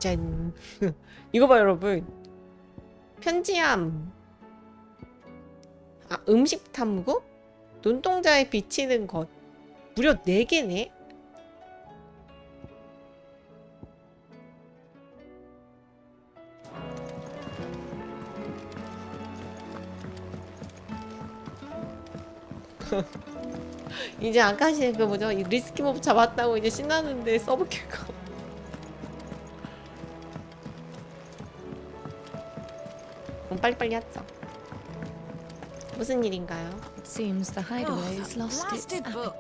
짠. 이거 봐 여러분. 편지함. 음식 탐구? 눈동자에 비치는 것. 무려 4개네? 이제 아까시 그 뭐죠? 리스키 모브 잡았다고 이제 신나는데 써볼게요. 빨리빨리 하자. 무슨 일인가요? It seems the hideaway has lost its book.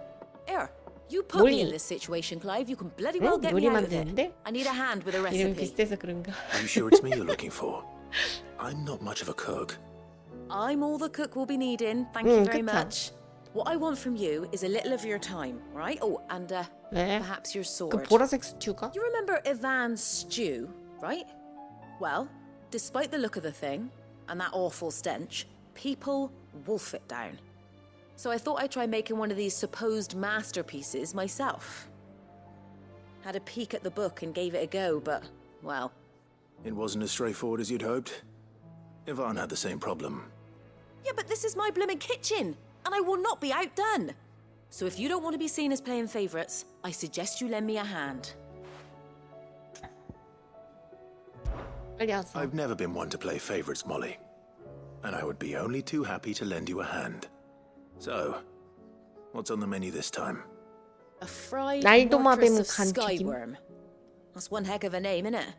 Here, you put me in this situation, Clive. You can bloody well get me 요리 out of it. 만드는데? I need a hand with a 이름이 recipe. 비슷해서 그런가? Are you sure it's me you're looking for? I'm not much of a cook. I'm all the cook will be needing. Thank you very 그쵸. much. What I want from you is a little of your time, right? Oh, and 네. perhaps your 그 sword. 보라색 스튜가? You remember Ivan's stew, right? Well, despite the look of the thing and that awful stench, people wolf it down. So I thought I'd try making one of these supposed masterpieces myself. Had a peek at the book and gave it a go, but, well... It wasn't as straightforward as you'd hoped. Ivan had the same problem. Yeah, but this is my blooming kitchen, and I will not be outdone. So if you don't want to be seen as playing favourites, I suggest you lend me a hand. 빨리 왔어. I've never been one to play favorites, Molly. And I would be only too happy to lend you a hand. So, what's on the menu this time? A fried 날도마뱀 mortress of 간튀김. skyworm. That's one heck of a name, innit?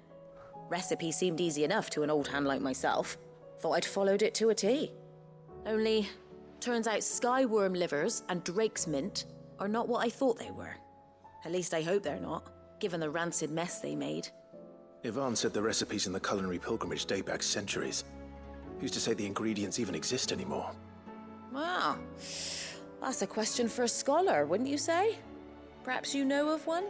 Recipe seemed easy enough to an old hand like myself. Thought I'd followed it to a T. Only, turns out skyworm livers and drake's mint are not what I thought they were. At least I hope they're not, given the rancid mess they made. Ivan said the recipes in the culinary pilgrimage date back centuries. Who's to say the ingredients even exist anymore? Wow, that's a question for a scholar, wouldn't you say? Perhaps you know of one?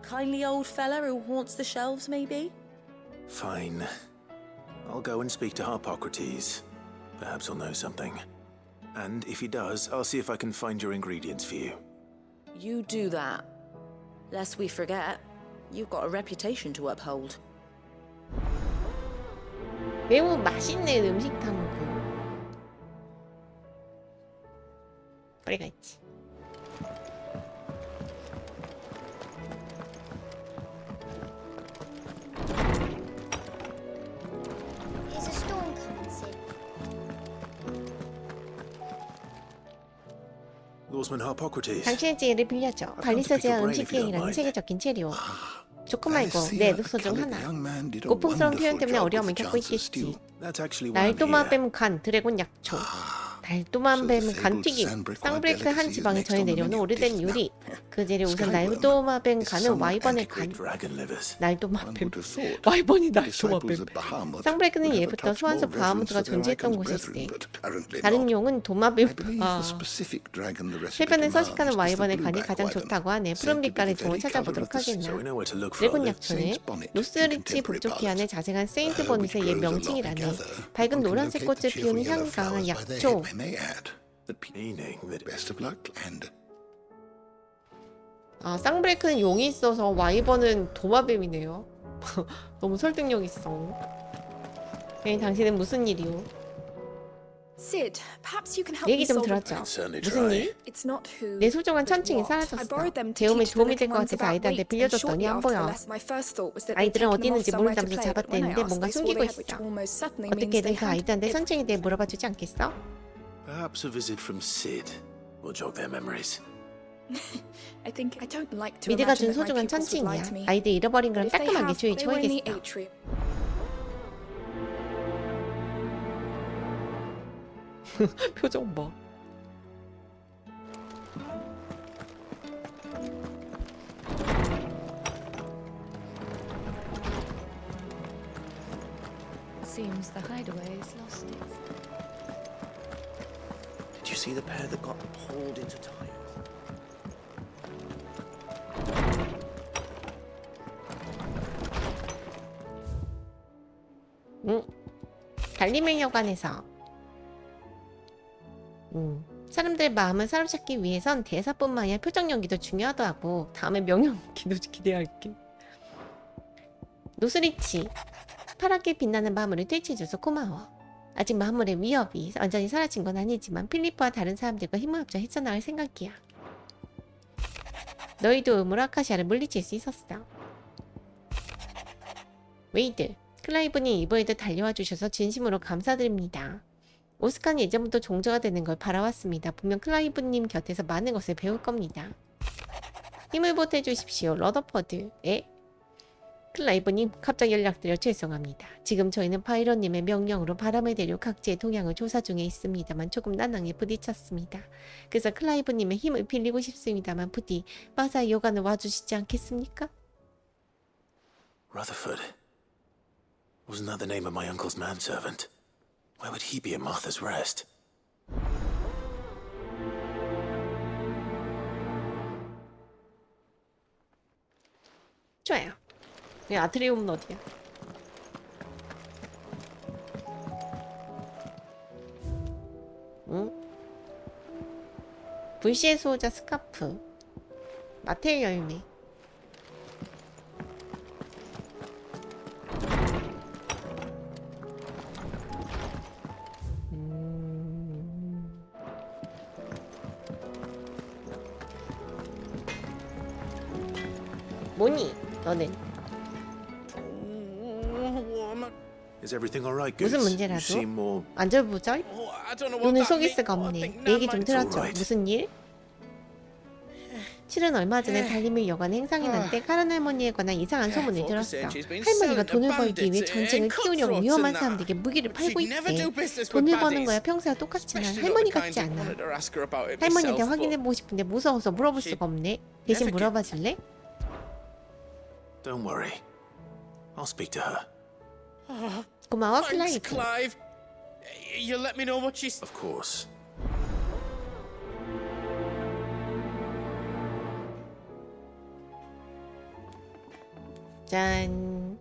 Kindly old fella who haunts the shelves, maybe? Fine. I'll go and speak to Harpocrates. Perhaps he'll know something. And if he does, I'll see if I can find your ingredients for you. You do that. Lest we forget, you've got a reputation to uphold. 매우 맛있는 음식 탐구. 빨리 가있지. Is a storm coming, Sid? Lawsman Harpocrates. 당신의 지혜를 빌려줘. 관리서 제한 음식 기행이라는 책에 적힌 재료. 조금 말고 내 독서 중 하나. 고풍스러운 표현 때문에 어려움을 겪고 있겠지. 날도마뱀 간 드래곤 약초. 날도마뱀 간튀김. 쌍브레이크 한 지방에 전해 내려오는 오래된 요리. 그 재료 우선 날도마뱀 간은 와이번의 간. 날도마뱀. 와이번이 날도마뱀. 쌍브레이크는 예부터 소환수 바하무드가 존재했던 곳일세. 다른 용은 도마뱀. 해변에 서식하는 와이번의 간이 가장 좋다고 하네. 푸른 빛깔의 종을 찾아보도록 하겠나. 드래곤 약초네. 노스리치 북쪽 기안의 자생한 세인트 버닛의 옛 명칭이라네. 밝은 노란색 꽃을 피우는 향이 강한 약초. 쌍브레이크는 용이 있어서 와이번은 도마뱀이네요. 너무 설득력 있어. 당신은 무슨 일이요? Sid, perhaps you can help 얘기 me 좀 solve 들었죠? 무슨 일? It's not who, 내 소중한 but 천칭이 what. I 사라졌어. borrowed them to 배움에 teach the 도움이 될 little 것 ones 같아서 about 아이들한테 weight, and 빌려줬더니 shortly 안 after 보여. the lesson, my first thought was that they'd 아이들은 taken 어디 them off 있는지 somewhere 모른 to 잠시 play, but when I 잡았대는데 asked, 뭔가 they swore 숨기고 they had, 있어. which almost certainly means they 어떻게든 그 had. 아이들한테 선칭에 대해 물어봐주지 않겠어? Perhaps a visit from Sid will jog their memories. I think I don't like to 미드가 imagine 준 that my 소중한 pupils would lie 천칭이야. to me. 아이들 잃어버린 But 걸 if they 깔끔하게 have, 주의 they were in the 줘야겠어. atrium. 표정 봐. Seems the hideaway has lost its. Did you see the pair that got hauled into tiles? 달리맹여관에서 사람들의 마음을 사로잡기 위해선 대사뿐만 아니라 표정 연기도 중요하더라고. 다음에 명연기도 기대할게. 노스리치, 파랗게 빛나는 마물을 되찾아줘서 고마워. 아직 마물의 위협이 완전히 사라진 건 아니지만 필리프와 다른 사람들과 힘을 합쳐 헤쳐나갈 생각이야. 너희도 음으로 아카시아를 물리칠 수 있었어. 웨이드, 클라이브님 이번에도 달려와 주셔서 진심으로 감사드립니다. 오스카는 예전부터 종저가 되는 걸 바라왔습니다. 분명 클라이브님 곁에서 많은 것을 배울 겁니다. 힘을 보태주십시오. 러더퍼드. 클라이브님, 갑자기 연락드려 죄송합니다. 지금 저희는 파이런님의 명령으로 바람을 대려 각지의 동향을 조사 중에 있습니다만 조금 난항에 부딪혔습니다. 그래서 클라이브님의 힘을 빌리고 싶습니다만 부디 마사이 요관을 와주시지 않겠습니까? Rutherford. Wasn't that the name of my uncle's manservant? Why would he be at Martha's Rest? 좋아요. 아트리움은 어디야? 응? 불시의 수호자 스카프, 마텔 열매. 뭐니? 너는? Is everything all right, 무슨 Goose? You 문제라도? seem more... 안절부절? 눈을 속일 수가 없네. 내 얘기 좀 들었죠? 무슨 일? 실은 얼마 전에 달림의 여관 행상이 날 때 카른 할머니에 관한 이상한 소문을 들었어. 할머니가 돈을 벌기 위해 전쟁을 키우려고 위험한 사람들에게 무기를 팔고 있대. 돈을 버는 거야 평소와 똑같지만 할머니 같지 않아. 할머니한테 확인해보고 싶은데 무서워서 물어볼 수가 없네. 대신 물어봐 줄래? Don't worry. I'll speak to her. 고마워 Thanks, 클라이브. Clive. You'll let me know what she's... Of course. 짠.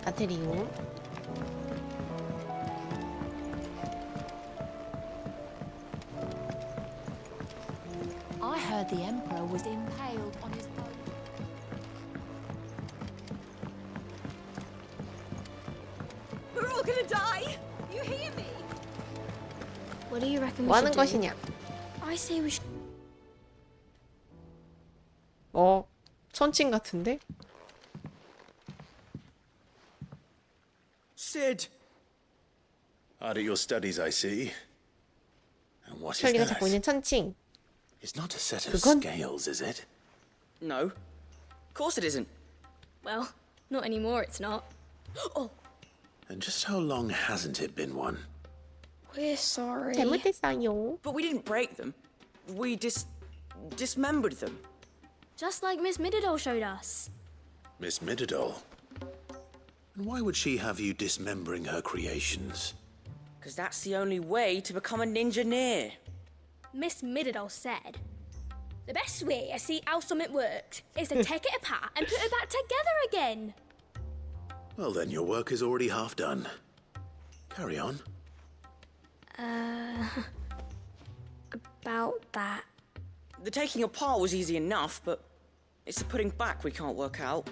아트리움. I heard the Emperor was impaled on his boat. We're all gonna die! You hear me? What do you reckon we 뭐 하는 should do? 것이냐? I say we should. 천칭 같은데? Sid! Hard at your studies, I see. And what is 혈기가 that? 잡고 있는 천칭. It's not a set of 그건- scales, is it? No. Of course it isn't. Well, not anymore. It's not. And just how long hasn't it been one? We're sorry. 잘못했어요. But we didn't break them. We dismembered them. Just like Miss Middledore showed us. Miss Midadol. And why would she have you dismembering her creations? Because that's the only way to become a ninja-neer. Miss Middledore said, the best way to see how something works is to take it apart and put it back together again. Well, then your work is already half done. Carry on. About that. The taking apart was easy enough, but it's the putting back we can't work out.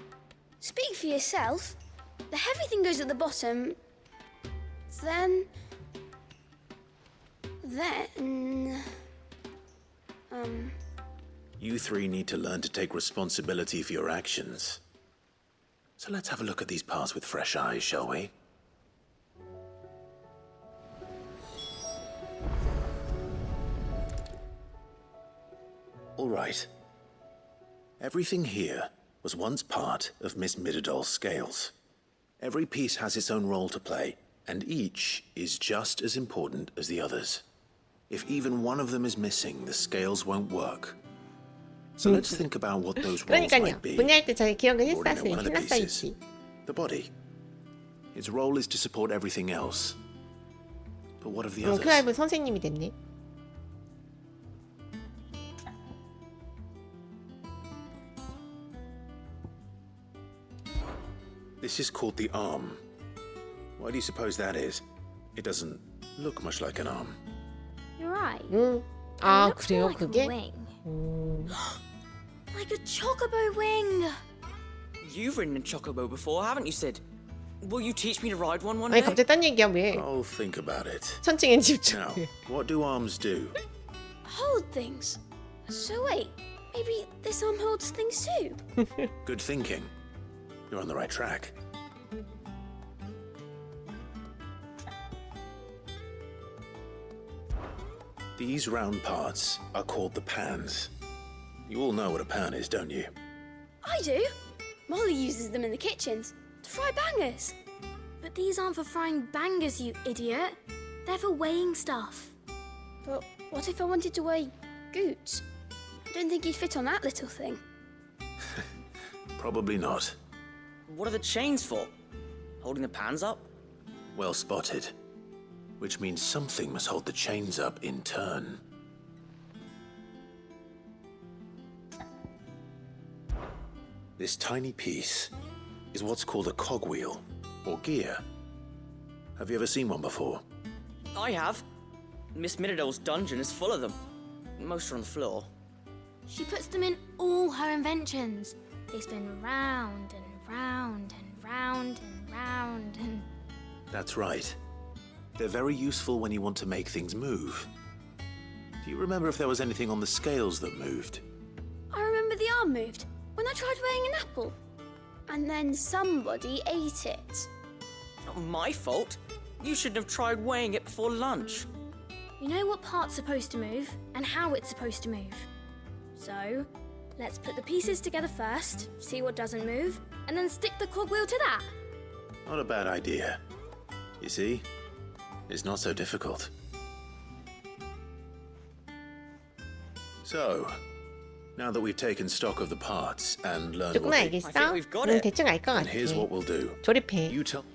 Speak for yourself. The heavy thing goes at the bottom. Then. You three need to learn to take responsibility for your actions. So let's have a look at these parts with fresh eyes, shall we? All right. Everything here was once part of Miss Midadol's scales. Every piece has its own role to play, and each is just as important as the others. If even one of them is missing, the scales won't work. So let's think about what those roles 그러니까요. might be. 분야할 때 저희 기억을 Already know one of the 해놨어 pieces. 있지. The body. Its role is to support everything else. But what of the others? 클라이브 선생님이 됐네. This is called the arm. Why do you suppose that is? It doesn't look much like an arm. You're right. 아 Looks more 그래요 like a 그게? wing. Like a chocobo wing. You've ridden a chocobo before, haven't you, Sid? Will you teach me to ride one 아니 day? 갑자기 딴 얘기야 왜? I'll think about it. 천칭엔 Now, 집중해. what do arms do? Hold things. So wait, maybe this arm holds things too? Good thinking. You're on the right track. These round parts are called the pans. You all know what a pan is, don't you? I do. Molly uses them in the kitchens to fry bangers. But these aren't for frying bangers, you idiot. They're for weighing stuff. But what if I wanted to weigh goods? I don't think he'd fit on that little thing. Probably not. What are the chains for? Holding the pans up? Well spotted. Which means something must hold the chains up in turn. This tiny piece is what's called a cogwheel, or gear. Have you ever seen one before? I have. Miss Middledale's dungeon is full of them. Most are on the floor. She puts them in all her inventions. They spin round and round and round and round and... That's right. They're very useful when you want to make things move. Do you remember if there was anything on the scales that moved? I remember the arm moved when I tried weighing an apple. And then somebody ate it. Not my fault. You shouldn't have tried weighing it before lunch. You know what part's supposed to move and how it's supposed to move. So, let's put the pieces together first, see what doesn't move, and then stick the cogwheel to that. Not a bad idea. You see? It's not so difficult. So, now that we've taken stock of the parts and learned 조금 what they... 알겠어? I think we've got 응, it. 대충 알 것 And 같아. here's what we'll do. 조립해. You tell...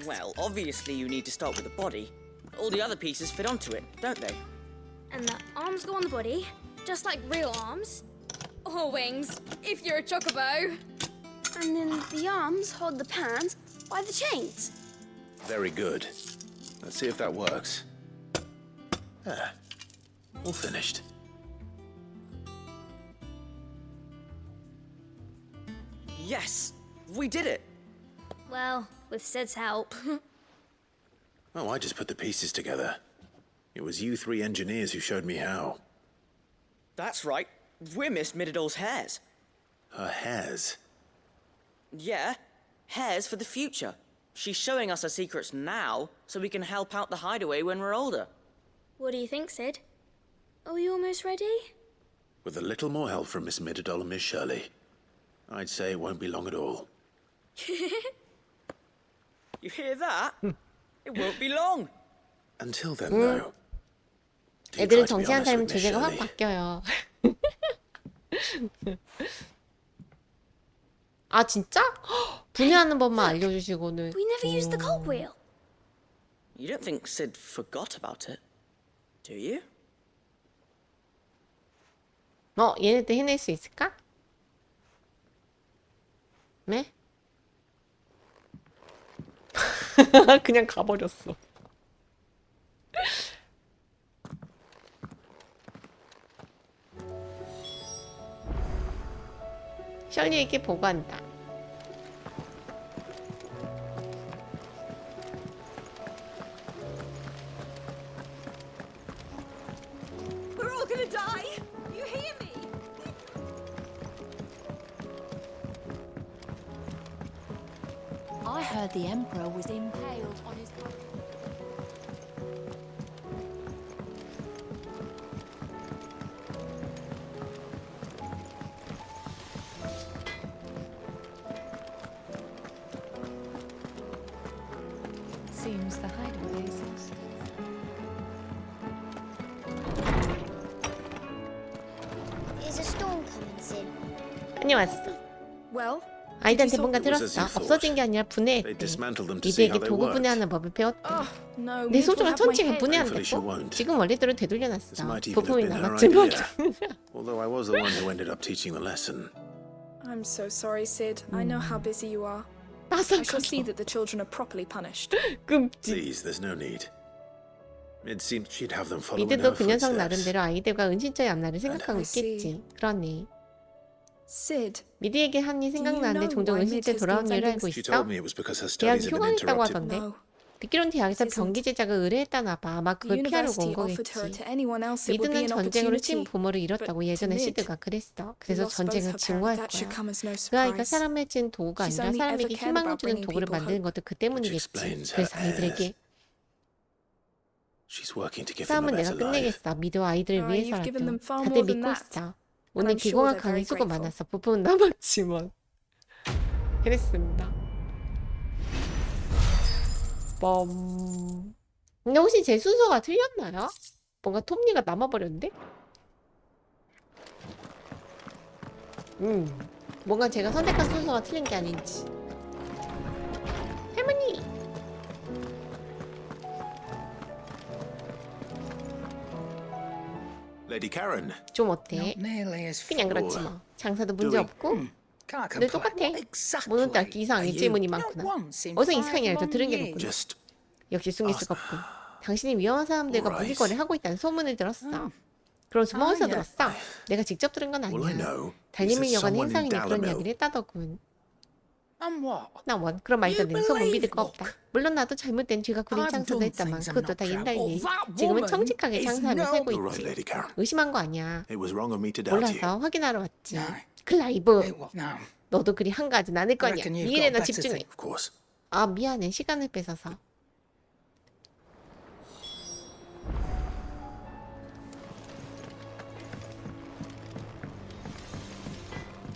Well, obviously you need to start with the body. All the other pieces fit onto it, don't they? And the arms go on the body, just like real arms. Or wings, if you're a chocobo. And then the arms hold the pans by the chains. Very good. Let's see if that works. Ah, all finished. Yes! We did it! Well, with Sid's help. Oh, I just put the pieces together. It was you three engineers who showed me how. That's right. We're Miss Middledale's hares. Her hairs. Yeah, hares for the future. She's showing us her secrets now so we can help out the hideaway when we're older. What do you think, Sid? Are we almost ready? With a little more help from Miss Middledale and Miss Shirley, I'd say it won't be long at all. You hear that? It won't be long. Until then, though. do you 애들은 try to be 정치한 honest 삶은 with Miss 주제가 확 Shirley? 바뀌어요. 아 진짜? 헉, 분해하는 법만 알려주시고는. We never used the cogwheel. You don't think Sid forgot about it, do you? 얘네들 해낼 수 있을까? 네? 그냥 가버렸어. 셜리에게 보고한다. We're all gonna die! You hear me? I heard the Emperor was impaled on his... Seems the hideaway is lost. Is a storm coming, Sid? 다녀왔어. Well, 아이들한테 뭔가 It was as 들었어. you thought. 없어진 게 아니라 They 분해했대. dismantled them to see how 이들에게 they 도구 worked. 분해하는 법을 배웠대. no. 내 소중한 천칭을 Hopefully she 분해한다고? won't. 지금 원리대로 This 되돌려놨어. might even have 부품이 been her 남았지만. idea. Although I was the one who ended up teaching the lesson. I'm so sorry, Sid. I know how busy you are. I shall see 빠삭하다. that the children are properly punished. 끔찍. Please, there's no need. It seemed she'd have them follow in 미드도 her 그 녀석 footsteps. 나름대로 아이들과 은신처의 앞날을 생각하고 I see. 있겠지. 그러네. Sid, 미디에게 한 일 생각나는데 know 종종 why 은실 때 Mid has 돌아온 been 일을 알고 She 있어? told me it was because her 대학이 studies had been 휴관이 있다고 interrupted. 하던데. no. 듣기론 대학에서 It isn't. 병기 제작을 의뢰했다나 봐. 아마 The 그걸 피하려고 온 university offered her 거겠지. to anyone else it would be 미드는 an 전쟁으로 opportunity. 친 부모를 잃었다고 But 예전에 to Mid, 시드가 그랬어. who 그래서 lost both 전쟁을 her 증오할 parents, that should 거야. come as no 그 아이가 surprise. 사람을 찐 도구가 She's 아니라 only 사람에게 ever cared 희망을 about 주는 bringing 도구를 people 만드는 hope. 것도 그 때문이겠지. explains her 그래서 아이들에게 She's working to give them a 싸움은 내가 better life. 끝내겠어. 미드와 아이들을 Oh, you've given 위해서라도. them far 다들 more than 믿고 that. 있어. 오늘 I'm sure 기공학 they're 강의 very 수고 grateful. 많았어. 부품은 남았지만. 그랬습니다. 뻔. 근데 혹시 제 순서가 틀렸나요? 뭔가 톱니가 남아버렸는데? 뭔가 제가 선택한 순서가 틀린 게 아닌지. 할머니! Lady Karen, 좀 어때? Not nearly as 그냥 그렇지 뭐. 뭐. 장사도 문제 없고. Can't 근데 complain. 똑같아. What exactly 모는 딱 이상하게 are 질문이 you? 많구나. Not once in 어디서 5 이상하게 알죠? 들은 게 long 높구나. just 역시 숨길 수가 없군. 당신이 위험한 사람들과 Alright. 무기거리를 하고 있다는 소문을 들었어. 그럼 숨어서 아, 예. 들었어. 내가 직접 들은 건 all I 아니야. know is that 달님을 여간 someone in 행상이 그런 Dalamil 이야기를 했다더군. And what? 나 원. 그런 말도 안 되는 소문 믿을 거 없다. Look. 물론 나도 잘못된 죄가 구린 I've 장사도 done 했다만 things I'm 그것도 not 다 proud 옛날 of. 일. That 지금은 woman 청직하게 is 장사하며 no- 살고 You're right, 있지. Lady Karen. 의심한 거 아니야. It was wrong of me to doubt you. 몰라서 확인하러 왔지. No. 클라이브, It was, no. 너도 그리 한가하진 않을 거 I 아니야. reckon you've 이 got 일에나 better 집중해. things. Of course. 아 미안해. 시간을 뺏어서.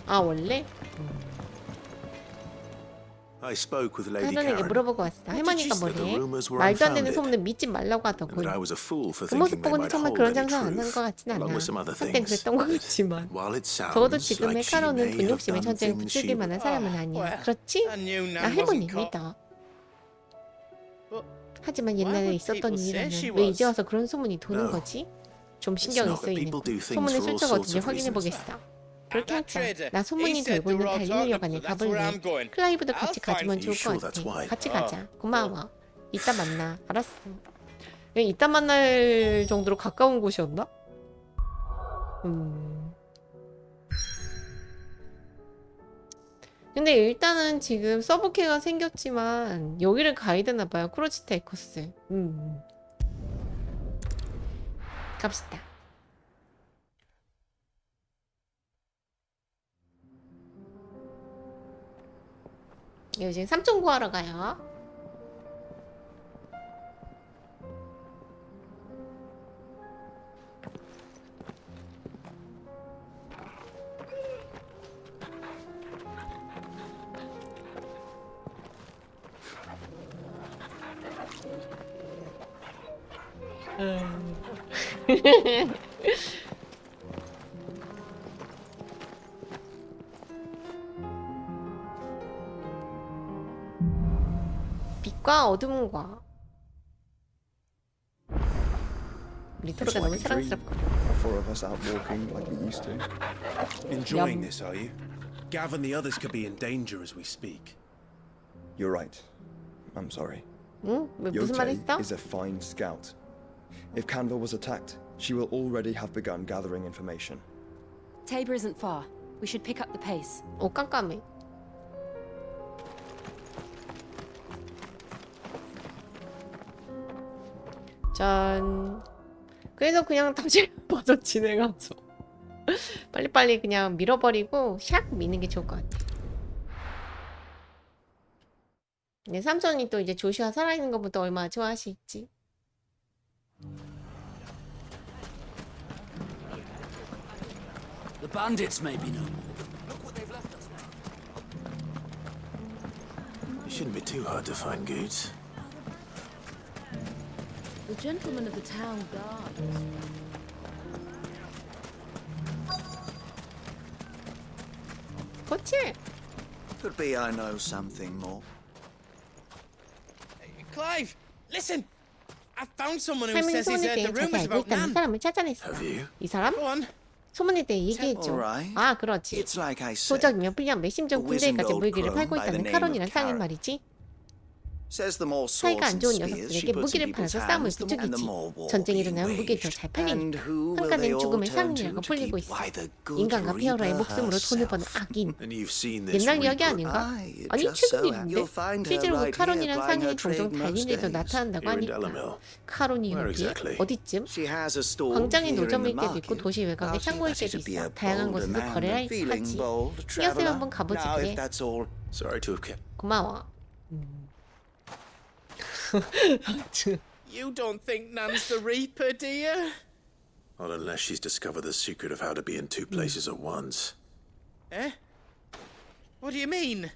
아 원래? I spoke with Lady 하던에게 Karen. 물어보고 왔어. 할머니가 That the 뭐래? rumors were 말도 안 되는 unfounded, 소문을 믿지 말라고 and 하더군. that I was a fool for 그 thinking 모습 they 보고는 might 정말 hold 그런 any 장사 안 한 truth, 것 같진 along 않아. with some other 한땐 things. 그랬던 것 같지만 While it 적어도 sounds 지금의 like she 카로는 may have 분욕심에 done 전쟁을 things 부추길 she 만한 사람은 아니야. well, 그렇지? I knew 나 Nan 할머니 wasn't caught. 믿어. But 하지만 why 옛날에 would 있었던 people say 일이라면 she 왜 was? 이제 와서 그런 소문이 도는 No. 거지? 좀 신경이 not, but 쓰이는 people 거. do things 소문을 for all 출처가 sorts 어딘지 of 확인해 reasons. 보겠어. 그렇게 That 하자. trader, 나 소문이 he said 돌고 they 있는 were all 달님을 talking, 여관에 so that's where I'm 가볼래. going. 클라이브도 I'll 같이 find 가주면 you. 좋을 Sure, 것 that's 같아. why. 같이 가자. 고마워. 이따 만나. 알았어. 이따 만날 정도로 가까운 곳이었나? 근데 일단은 지금 서브캐가 생겼지만 여기를 가야 되나봐요. 크로치타 에코스. 갑시다. 여기 지금 3점 구하러 가요. 빛과 어둠과 리토르가 너무 사랑스럽고. Four of us out walking like we used to. Enjoying Yum. this, are you? Gav and the others could be in danger as we speak. You're right. I'm sorry. 응? 왜 무슨 말 Yote 했어? is a fine scout. If Canville was attacked, she will already have begun gathering information. Tabor isn't far. We should pick up the pace. 오 깜깜해. 짠. 그래서 그냥 다시 마저 진행하죠. 빨리빨리 그냥 밀어버리고 샥 미는 게 좋을 것 같아. 네, 삼촌이 또 이제 조슈아 살아있는 것부터 얼마나 좋아하실지. The bandits may be known. It shouldn't be too hard to find goods. The gentleman of the town guard. 그렇지? Could be I know something more. Clive, listen! I found someone who 할머니 says he's 소문에 heard 대해 the 자세히 rumors 알고 about 있다는 Nan. 사람을 찾아냈어. Have you? 이 사람? Go on. 소문에 대해 얘기해줘. Alright. 아 그렇지. It's like I said. 소적이면 불리한 메심전 The wizened 군대까지 old 물기를 crone 팔고 by the 있다는 name 카론이란 of 상인 Karen. 말이지. Says the more 사이가 swords 안 and 좋은 spears she 녀석들에게 puts in 무기를 people's 팔아서 싸움을 hands, the 부추기지. more war 전쟁이 being 일어나면 무기를 더 waged. 잘 And 팔리니까. who will they 한간에는 all 죽음의 turn to 사냥이라고 to 불리고 keep 있어. why the good 인간과 피어라의 reaper 목숨으로 돈을 버는 herself? 악인. And you've seen this 옛날 이야기 reaper. 아닌가? Aye, it 아니 just so 최근인데 you'll find her 실제로 그 right 카론이란 here plying 상인이 her 종종 trade most 달린 일도 days. 나타난다고 Here in 하니까. Delamere. 카론이 Where 여기에 exactly? 어디쯤? She has a stall 광장의 here in the 노점일 때도 있고 market. 도시 외곽의 I'll see 창고일 that 때도 it'd be 있어. a 다양한 bolder 곳에서 man 거래를 than feeling 하지. bold, 이어서 traveler. 한번 가보지 Now, 그래. if that's all. Sorry to have kept. 고마워. You don't think Nan's the Reaper, do you? Not unless she's discovered the secret of how to be in two places at once. Eh? What do you mean?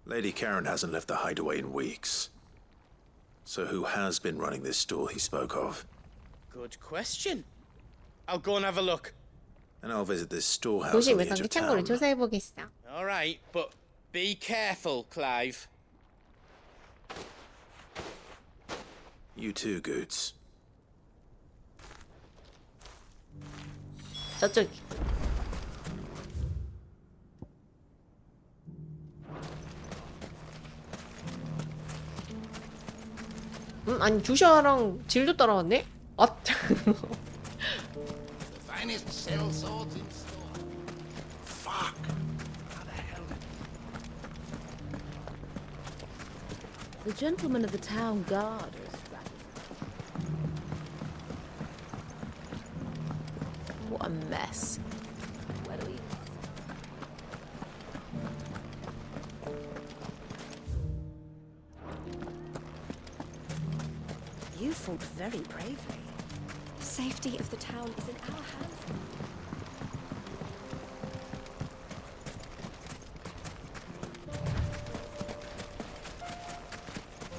Lady Karen hasn't left the hideaway in weeks. So who has been running this stall he spoke of? Good question. I'll go and have a look. And I'll visit this storehouse 도시 on the edge 외곽의 of 창고를 town. 조사해보겠어. All right, but be careful, Clive. You too, Goots. 저쪽이. 아니 주샤랑 질도 따라왔네? 아. Finest shell swords in store. Fuck. How the hell did... The gentlemen of the town guard are What a mess. Where do we... You fought very bravely. Safety of the town is in our hands.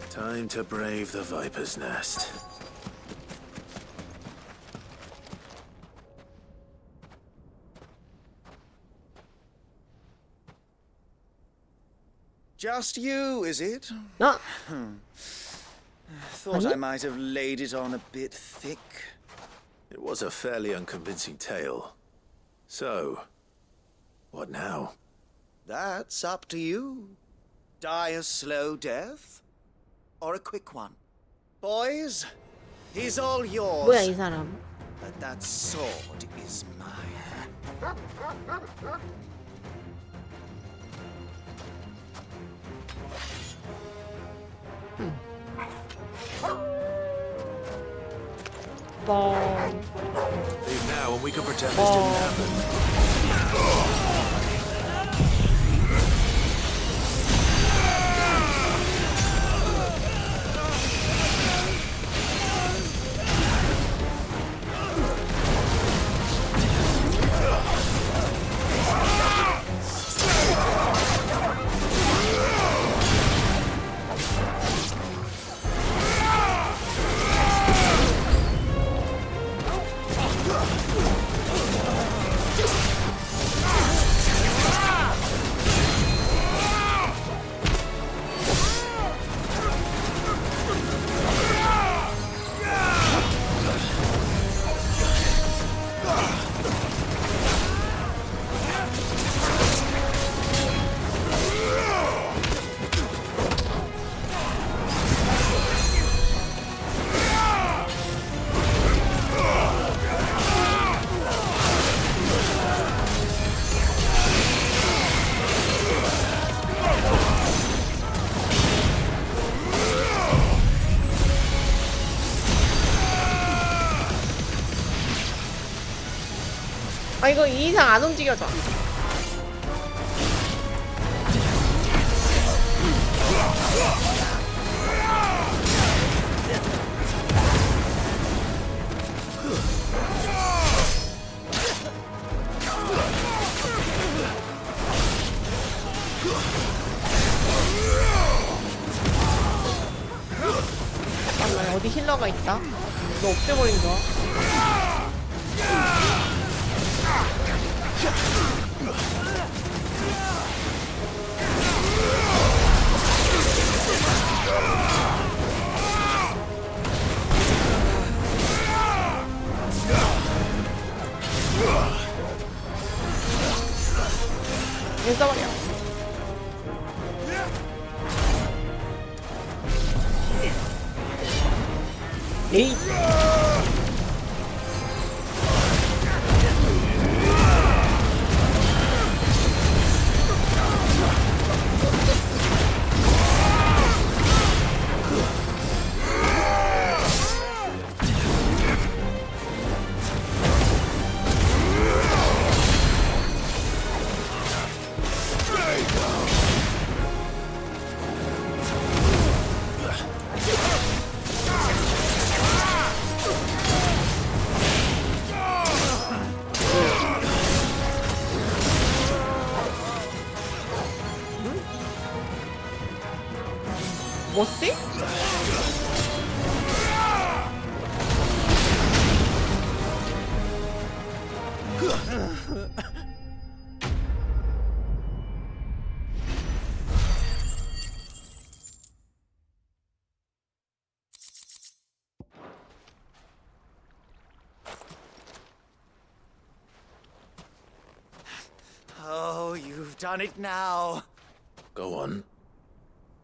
Time to brave the Viper's Nest. Just you, is it? 아, Thought Honey? I might have laid it on a bit thick. It was a fairly unconvincing tale. So, what now? That's up to you. Die a slow death or a quick one. Boys, he's all yours. 뭐야 이 사람? But that sword is mine. 뻥. Leave now and we can pretend this didn't happen. 아 이거 이 이상 안 움직여져. 잠깐만 어디 힐러가 있다. 이거 없애버린 거야. 왜 써버려? 에이. 뭐지? Oh, you've done it now. Go on.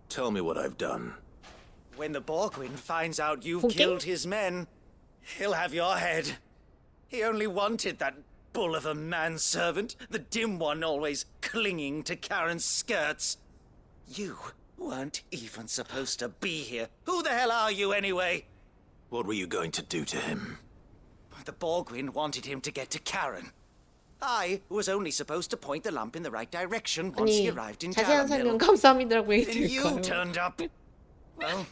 Tell me what I've done. When the Borgwyn finds out you've Okay. killed his men, he'll have your head. He only wanted that bull of a manservant, the dim one always clinging to Karen's skirts. You weren't even supposed to be here. Who the hell are you anyway? What were you going to do to him? The Borgwyn wanted him to get to Karen. I was only supposed to point the lamp in the right direction once he 아니 arrived in 자세한 설명 Galamil. 감사합니다라고 Then you 해드릴까요? turned up. Well,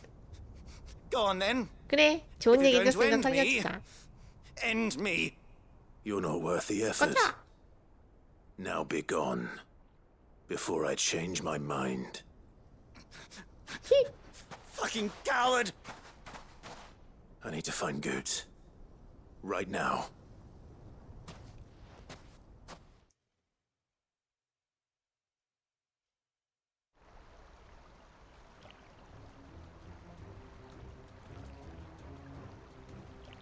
go on then. 그래 좋은 If 얘기 you're going to 줬으니까 end me, 살려주자. end me. You're not worth the effort. 가자. Now be gone. Before I change my mind. Fucking coward. I need to find Goots. Right now.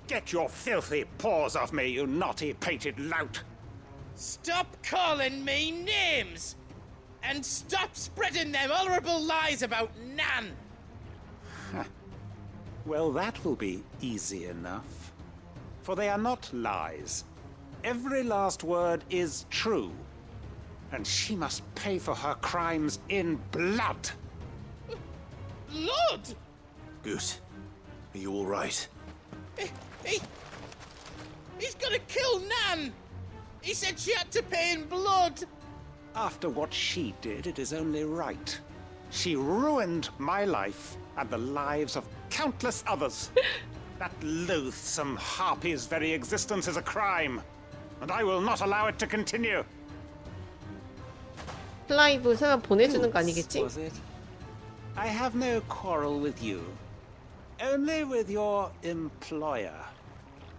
Get your filthy paws off me, you naughty-pated lout! Stop calling me names! And stop spreading them horrible lies about Nan! Well, that will be easy enough. For they are not lies. Every last word is true. And she must pay for her crimes in blood. Lord! Goot, are you all right? He's gonna kill Nan! He said she had to pay in blood! After what she did, it is only right. She ruined my life and the lives of countless others. That loathsome harpy's very existence is a crime, and I will not allow it to continue. 클라이브 설마 보내주는 거 아니겠지? Was it? I have no quarrel with you. Only with your employer.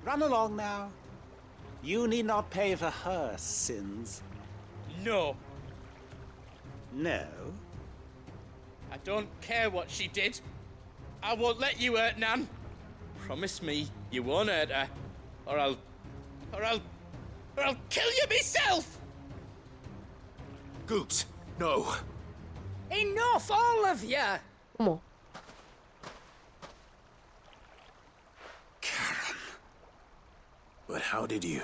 Run along now. You need not pay for her sins. No, No? I don't care what she did. I won't let you hurt Nan. Promise me you won't hurt her, or I'll kill you myself! Goot, no. Enough, all of you! 어머. But how did you?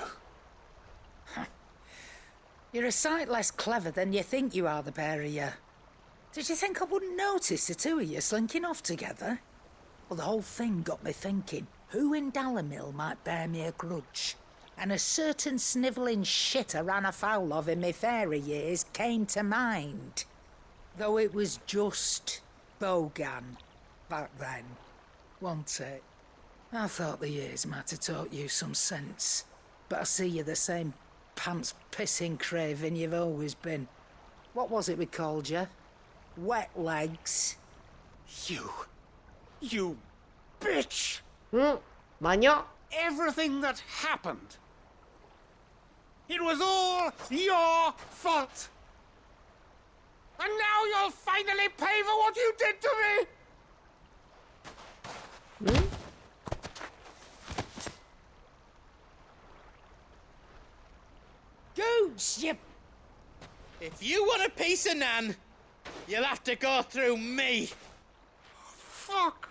You're a sight less clever than you think you are, the pair of you. Did you think I wouldn't notice the two of you slinking off together? Well, the whole thing got me thinking, who in Dalamil might bear me a grudge? And a certain snivelling shit I ran afoul of in my fairy years came to mind. Though it was just Bogan back then, wasn't it? I thought the years might have taught you some sense, but I see you're the same pants-pissing craven you've always been. What was it we called you? Wet legs? You bitch! 응, 마녀. Everything that happened. It was all your fault. And now you'll finally pay for what you did to me. 응? Gooch, you... If you want a piece of Nan, you'll have to go through me. Fuck.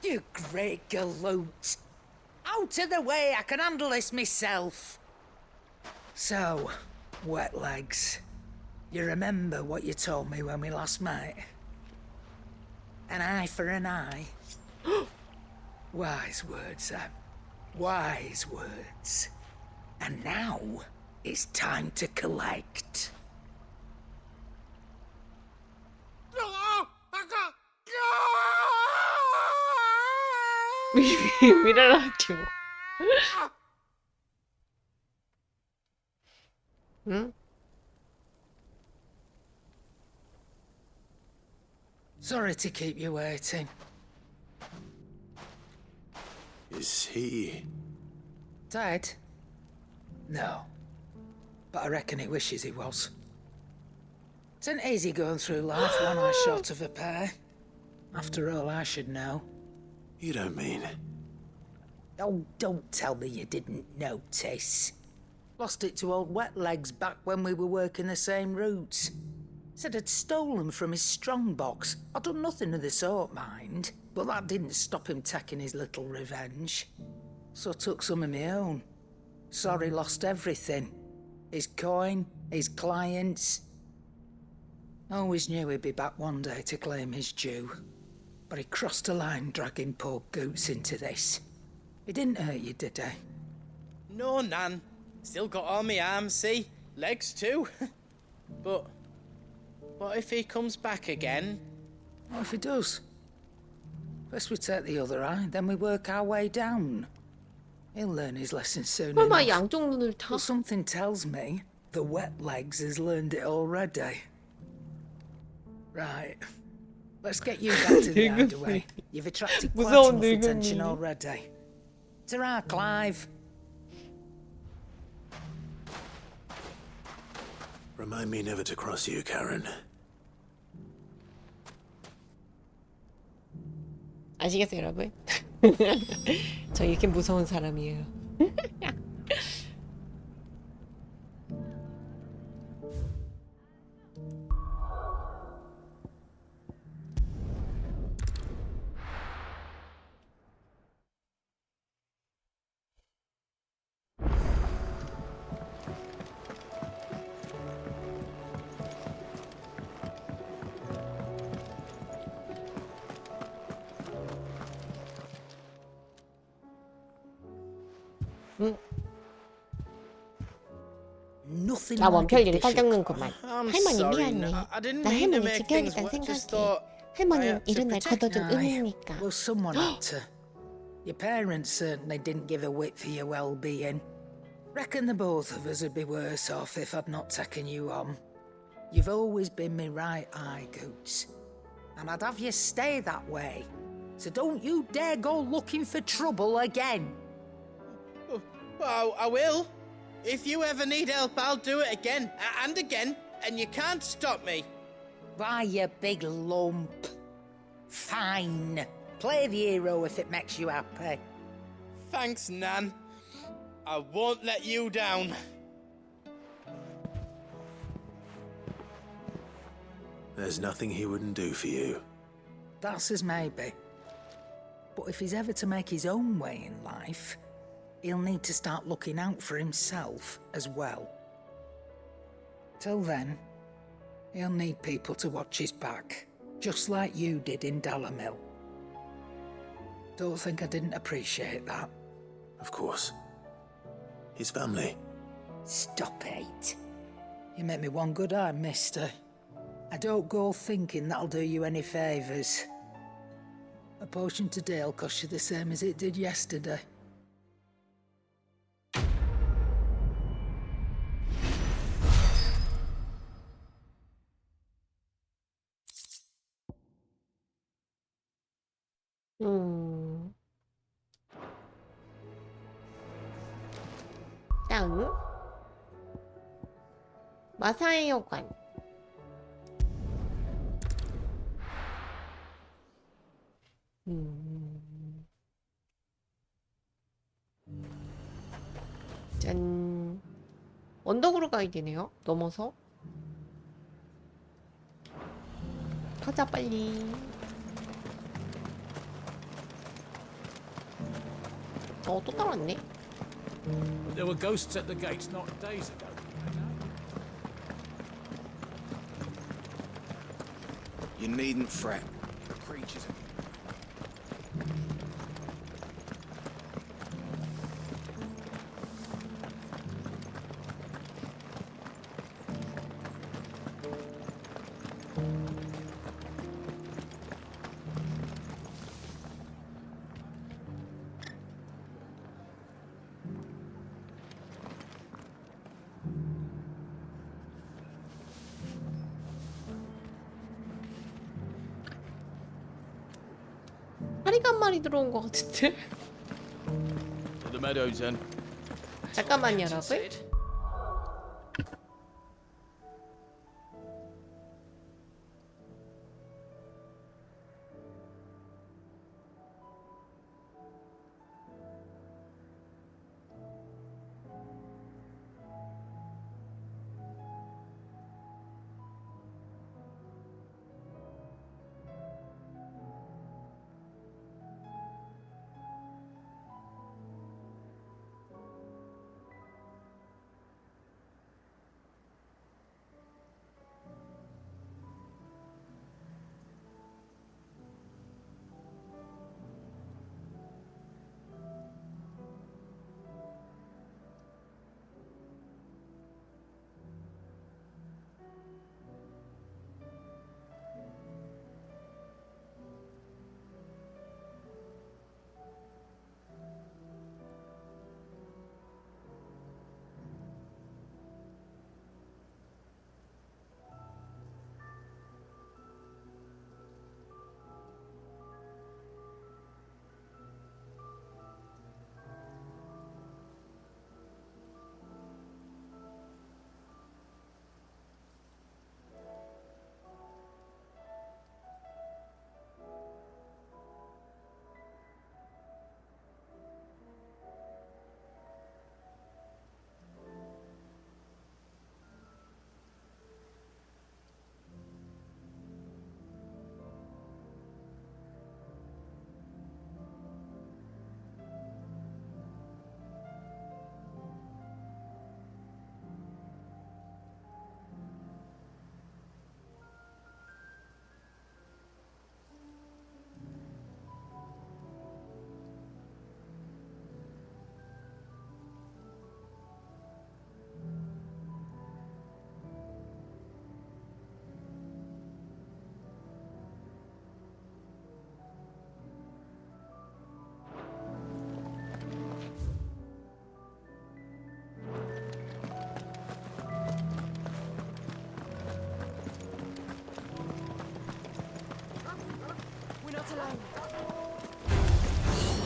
You great galoot. Out of the way, I can handle this myself. So, wet legs. You remember what you told me when we last met? An eye for an eye. Wise words, Sam. Wise words. And now, it's time to collect. 밀어놨죠. 응? Sorry to keep you waiting. Is he... Dead? No. But I reckon he wishes he was. It's an easy going through life, one eye short of a pair. After all, I should know. You don't mean... Oh, don't tell me you didn't notice. Lost it to old Wet Legs back when we were working the same routes. Said I'd stolen from his strongbox. I'd done nothing of the sort, mind. But that didn't stop him taking his little revenge. So I took some of my own. Sorry, lost everything. His coin, his clients. Always knew he'd be back one day to claim his due. But he crossed a line dragging poor Goots into this. He didn't hurt you, did he? No, Nan. Still got all my arms, see? Legs too. But what if he comes back again? What if he does? First we take the other eye, then we work our way down. He'll learn his lesson soon 설마 enough. 양쪽 눈을 다? But something tells me the Wet Legs has learned it already. Right. Let's get you back to the hideaway. You've attracted quite enough attention already. Ta-ra, Clive. Remind me never to cross you, Karen. 아시겠어요, 여러분? 저 이렇게 무서운 사람이에요. 나 원별 일을 따먹는구만. 할머니 미안해. 나 할머니 지켜야겠다는 생각해. 할머니는 이런 날 걷어준 은혜니까. Well, someone had to. Your parents certainly didn't give a whit for your well-being. Reckon the both of us would be worse off if I'd not taken you on. You've always been me right eye, Goots. And I'd have you stay that way. So don't you dare go looking for trouble again. Well, I will. If you ever need help, I'll do it again and again, and you can't stop me. Why, you big lump. Fine. Play the hero if it makes you happy. Thanks, Nan. I won't let you down. There's nothing he wouldn't do for you. That's as maybe. But if he's ever to make his own way in life, he'll need to start looking out for himself as well. Till then, he'll need people to watch his back, just like you did in Dalamil. Don't think I didn't appreciate that. Of course. His family. Stop it. You make me one good eye, mister. I don't go thinking that'll do you any favours. A potion today'll cost you the same as it did yesterday. 다음 마사의 여관. 짠. 언덕으로 가야 되네요. 넘어서. 가자 빨리. 또 따라왔네. There were ghosts at the gates not days ago. You needn't fret. The creatures are... 파리가 한 마리 들어온 것 같은데? To the meadows then. 잠깐만요, 여러분.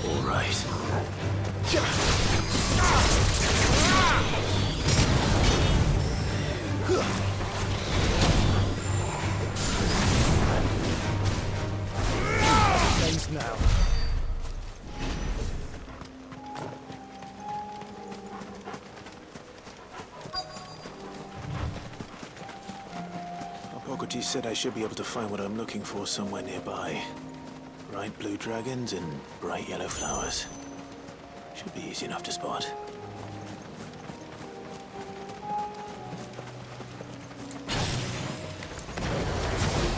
All right. Ends now. Hippocrates said I should be able to find what I'm looking for somewhere nearby. Bright blue dragons and bright yellow flowers. Should be easy enough to spot.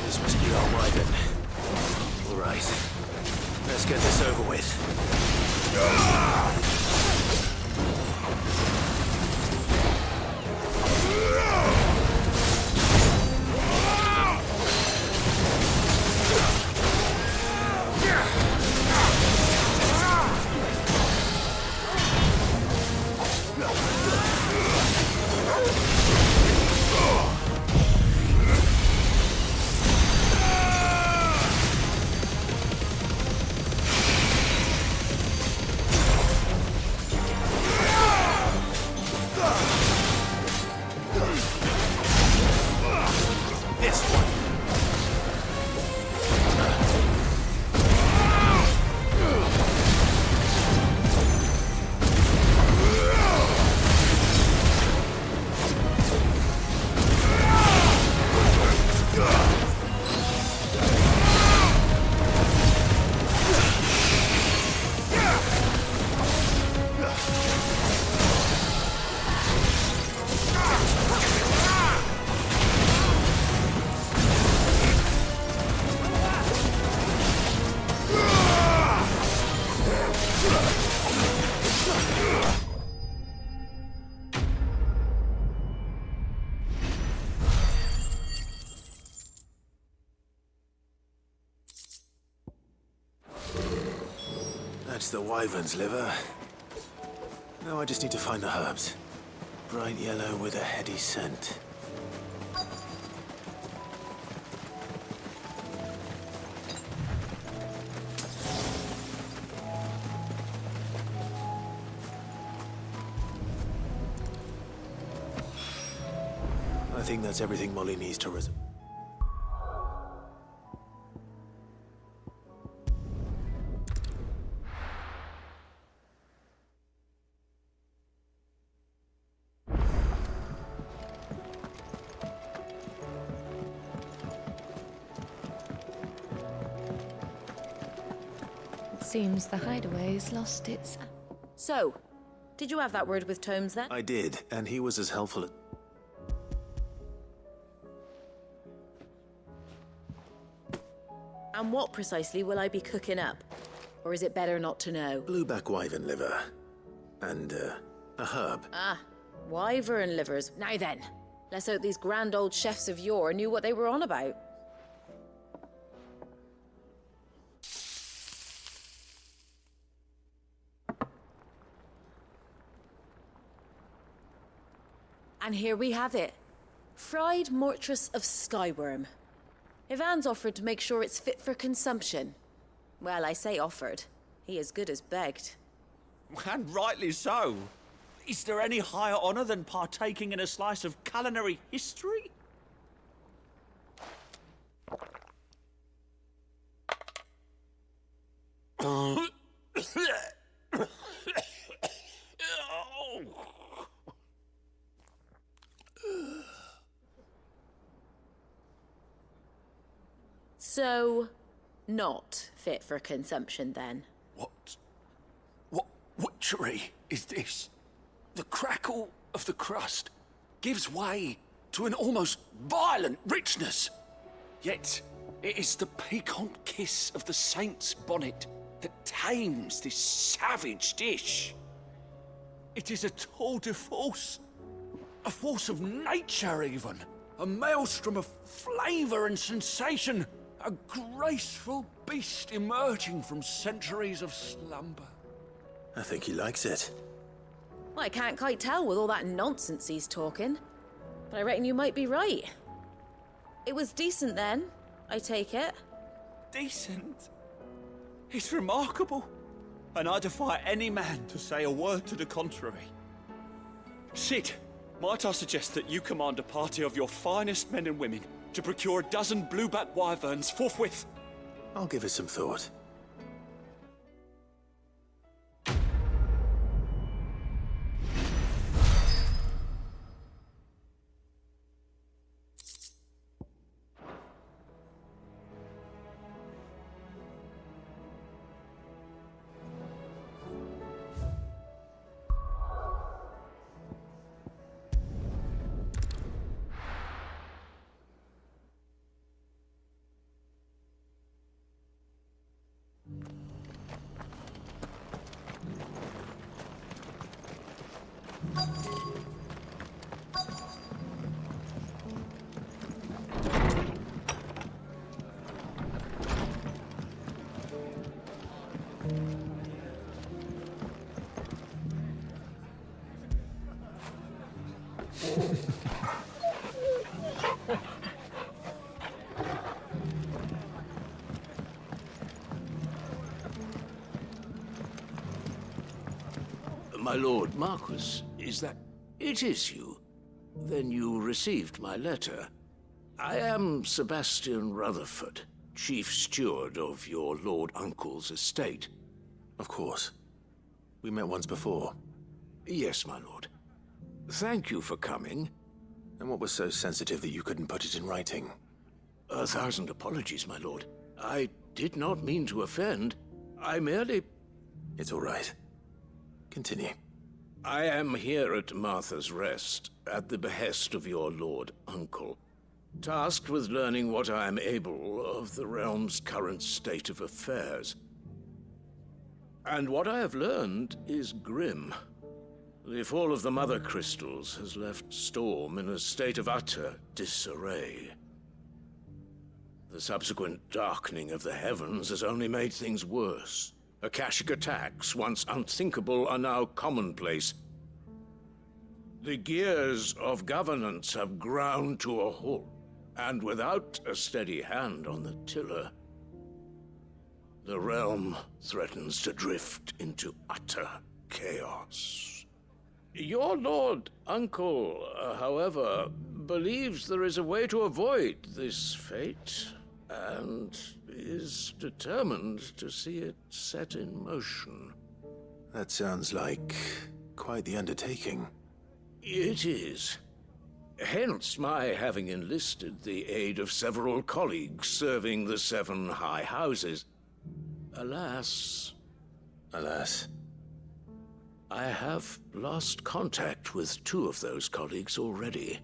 This must be our wyvern. All right. Let's get this over with. That's the wyvern's liver. Now I just need to find the herbs. Bright yellow with a heady scent. I think that's everything Molly needs to resolve. Seems the hideaway's lost its... So, did you have that word with Tomes then? I did, and he was as helpful as... And what precisely will I be cooking up? Or is it better not to know? Blueback wyvern liver. And, a herb. Ah, wyvern livers. Now then, let's hope these grand old chefs of yore knew what they were on about. And here we have it. Fried mortress of skyworm. Ivan's offered to make sure it's fit for consumption. Well, I say offered. He as good as begged. And rightly so. Is there any higher honor than partaking in a slice of culinary history? So, not fit for consumption then? What witchery is this? The crackle of the crust gives way to an almost violent richness. Yet, it is the piquant kiss of the saint's bonnet that tames this savage dish. It is a tour de force, a force of nature even, a maelstrom of flavour and sensation, a graceful beast emerging from centuries of slumber. I think he likes it. Well, I can't quite tell with all that nonsense he's talking. But I reckon you might be right. It was decent then, I take it. Decent? It's remarkable. And I defy any man to say a word to the contrary. Sid, might I suggest that you command a party of your finest men and women to procure a dozen blueback wyverns forthwith? I'll give it some thought. My lord Marquis, is that... It is you. Then you received my letter. I am Sebastian Rutherford, chief steward of your lord uncle's estate. Of course. We met once before. Yes, my lord. Thank you for coming. And what was so sensitive that you couldn't put it in writing? 1,000 apologies, my lord. I did not mean to offend. I merely... It's all right. Continue. I am here at Martha's Rest, at the behest of your lord uncle, tasked with learning what I am able of the realm's current state of affairs. And what I have learned is grim. The fall of the Mother Crystals has left Storm in a state of utter disarray. The subsequent darkening of the heavens has only made things worse, Akashic attacks, once unthinkable, are now commonplace. The gears of governance have ground to a halt, and without a steady hand on the tiller, the realm threatens to drift into utter chaos. Your Lord Uncle, however, believes there is a way to avoid this fate, and is determined to see it set in motion. That sounds like quite the undertaking. It is. Hence my having enlisted the aid of several colleagues serving the 7 high houses. Alas, I have lost contact with 2 of those colleagues already.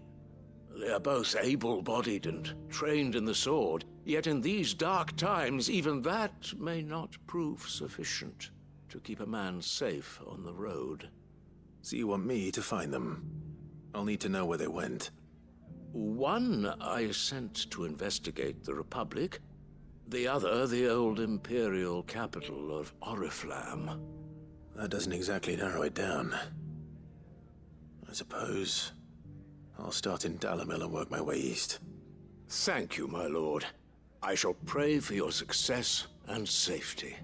They are both able-bodied and trained in the sword, yet in these dark times even that may not prove sufficient to keep a man safe on the road. So you want me to find them? I'll need to know where they went. One I sent to investigate the Republic, the other the old Imperial capital of Oriflamme. That doesn't exactly narrow it down. I suppose I'll start in Dalamil and work my way east. Thank you, my lord. I shall pray for your success and safety.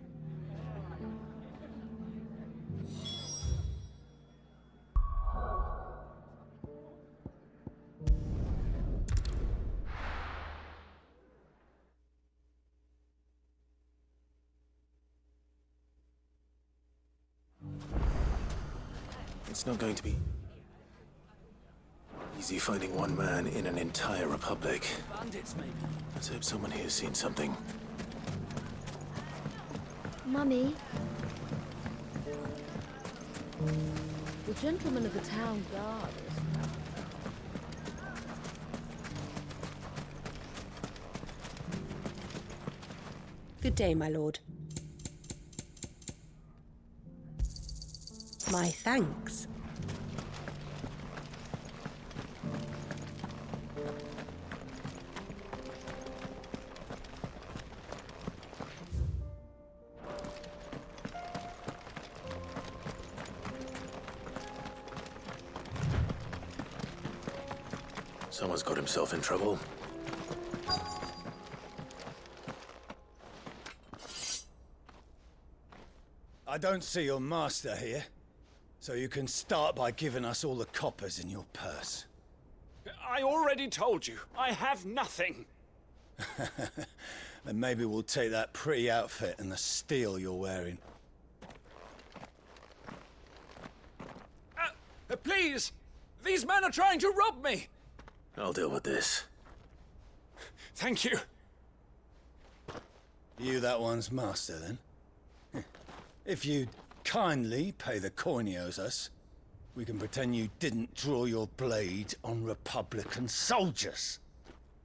It's not going to be easy finding one man in an entire republic. Bandits, maybe. Let's hope someone here's seen something. Mummy. The gentleman of the town guard is... Good day, my lord. My thanks. Someone's got himself in trouble. I don't see your master here, so you can start by giving us all the coppers in your purse. I already told you, I have nothing. Then maybe we'll take that pretty outfit and the steel you're wearing. Please! These men are trying to rob me! I'll deal with this. Thank you. You that one's master, then? If you'd kindly pay the coin he owes us, we can pretend you didn't draw your blade on Republican soldiers.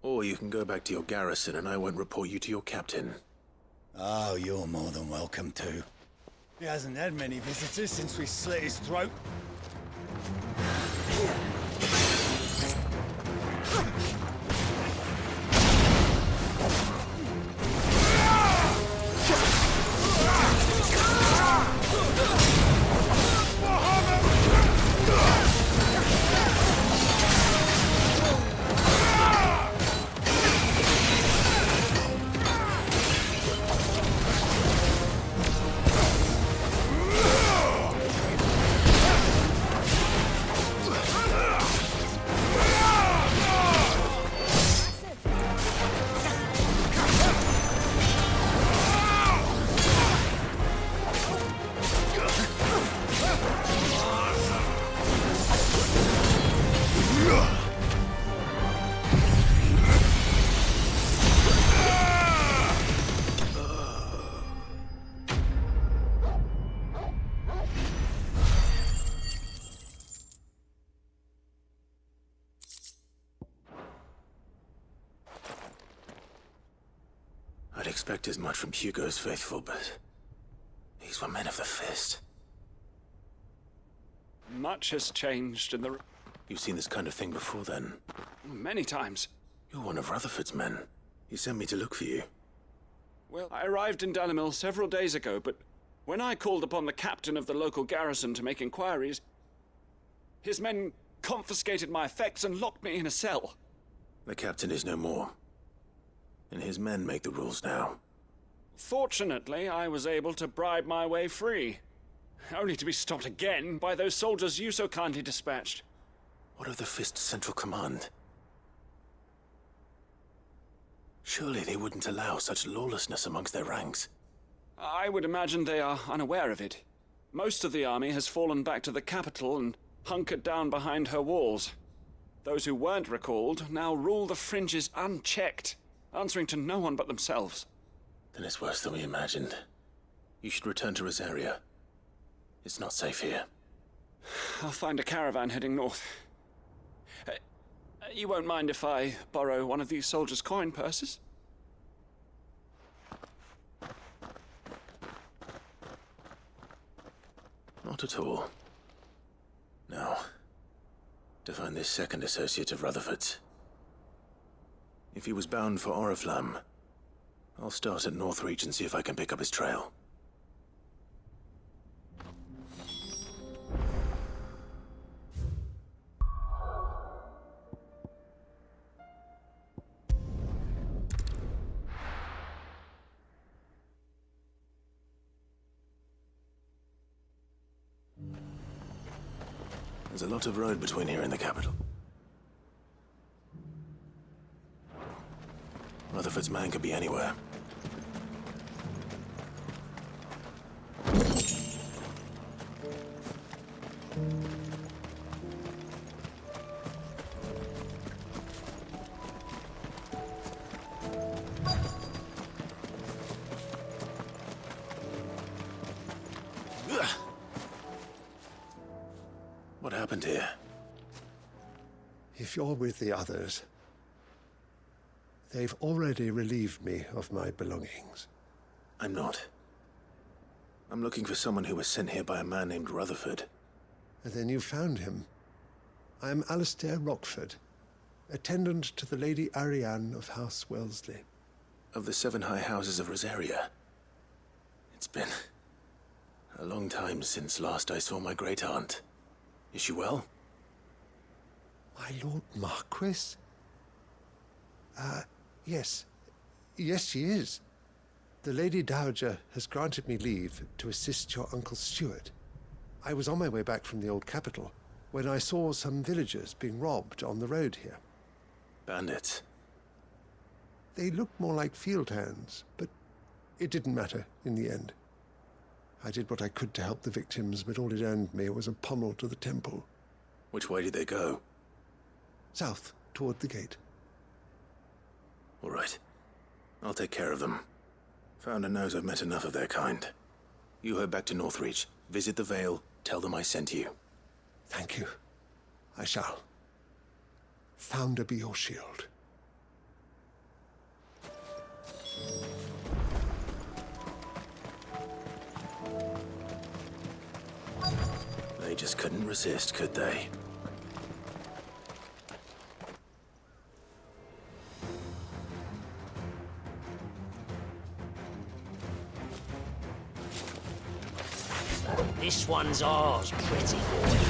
Or you can go back to your garrison and I won't report you to your captain. Oh, you're more than welcome to. He hasn't had many visitors since we slit his throat. I'd expect as much from Hugo's faithful, but these were men of the fist. Much has changed in the... You've seen this kind of thing before, then? Many times. You're one of Rutherford's men. He sent me to look for you. Well, I arrived in Dalamil several days ago, but When I called upon the captain of the local garrison to make inquiries, his men confiscated my effects and locked me in a cell. The captain is no more, and his men make the rules now. Fortunately, I was able to bribe my way free, only to be stopped again by those soldiers you so kindly dispatched. What of the Fist Central Command? Surely they wouldn't allow such lawlessness amongst their ranks. I would imagine they are unaware of it. Most of the army has fallen back to the capital and hunkered down behind her walls. Those who weren't recalled now rule the fringes unchecked, answering to no one but themselves. Then it's worse than we imagined. You should return to Rosaria. It's not safe here. I'll find a caravan heading north. You won't mind if I borrow one of these soldiers' coin purses? Not at all. Now, to find this second associate of Rutherford's. If he was bound for Oriflamme, I'll start at Northreach and see if I can pick up his trail. There's a lot of road between here and the capital. Rutherford's man could be anywhere. What happened here? If you're with the others, they've already relieved me of my belongings. I'm not. I'm looking for someone who was sent here by a man named Rutherford. And then you found him. I am Alistair Rockford, attendant to the Lady Ariane of House Wellesley. Of the 7 high houses of Rosaria. It's been a long time since last I saw my great-aunt. Is she well? My Lord Marquis? Yes. Yes, she is. The Lady Dowager has granted me leave to assist your Uncle Stuart. I was on my way back from the old capital when I saw some villagers being robbed on the road here. Bandits? They looked more like field hands, but it didn't matter in the end. I did what I could to help the victims, but all it earned me was a pommel to the temple. Which way did they go? South, toward the gate. All right. I'll take care of them. Founder knows I've met enough of their kind. You head back to Northreach, visit the Vale, tell them I sent you. Thank you. I shall. Founder be your shield. They just couldn't resist, could they? This one's ours, pretty boy.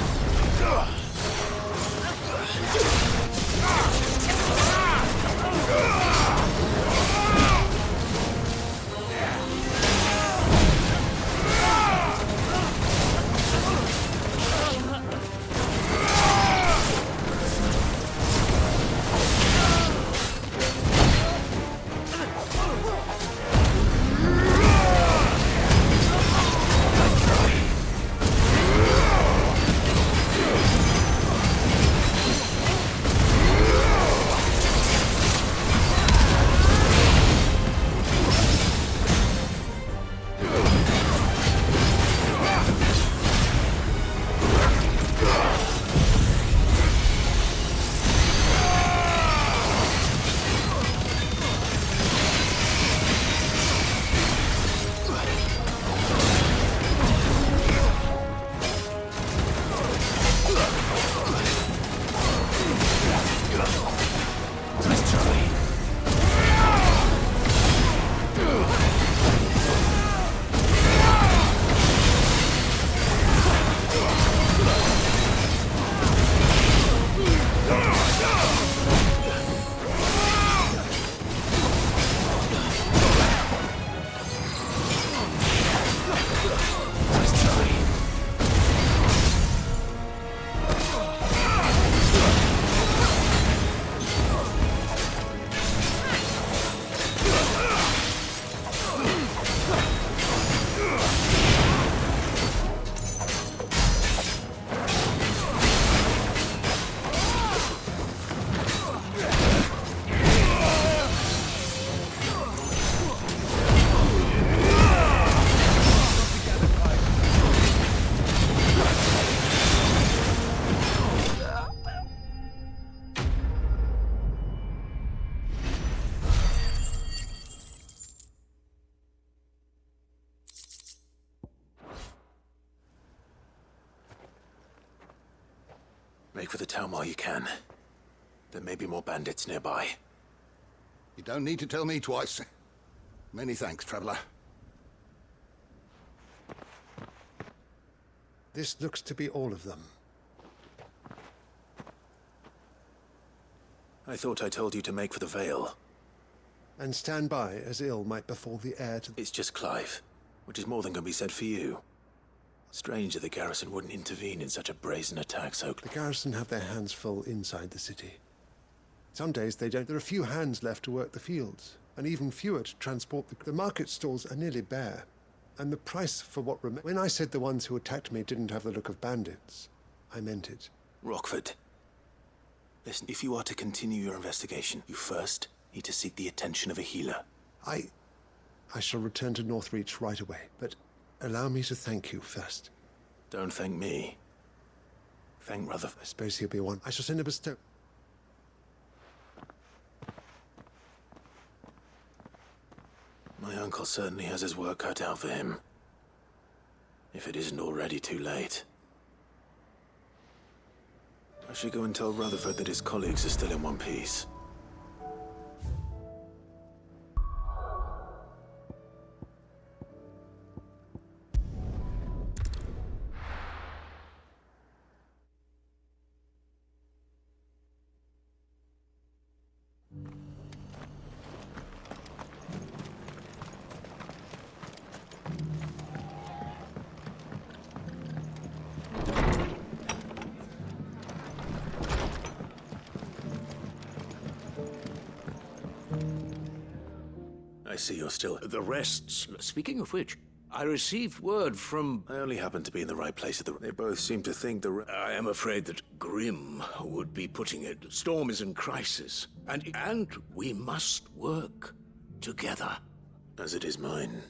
Make for the town while you can. There may be more bandits nearby. You don't need to tell me twice. Many thanks, traveler. This looks to be all of them. I thought I told you to make for the Vale. And stand by, as ill might befall the heir to... It's just Clive, which is more than can be said for you. Strange that the garrison wouldn't intervene in such a brazen attack so... The garrison have their hands full inside the city. Some days they don't. There are few hands left to work the fields, and even fewer to transport the market stalls are nearly bare. And the price for what remains... When I said the ones who attacked me didn't have the look of bandits, I meant it. Rockford. Listen, if you are to continue your investigation, you first need to seek the attention of a healer. I shall return to Northreach right away, but allow me to thank you first. Don't thank me. Thank Rutherford. I suppose he'll be one. I shall send a bestow... My uncle certainly has his work cut out for him. If it isn't already too late. I should go and tell Rutherford that his colleagues are still in one piece. I see you're still... The rest's... Speaking of which, I received word from... I only happened to be in the right place at the... They both seem to think the... I am afraid that Grimm would be putting it. Storm is in crisis, and we must work together. As it is mine.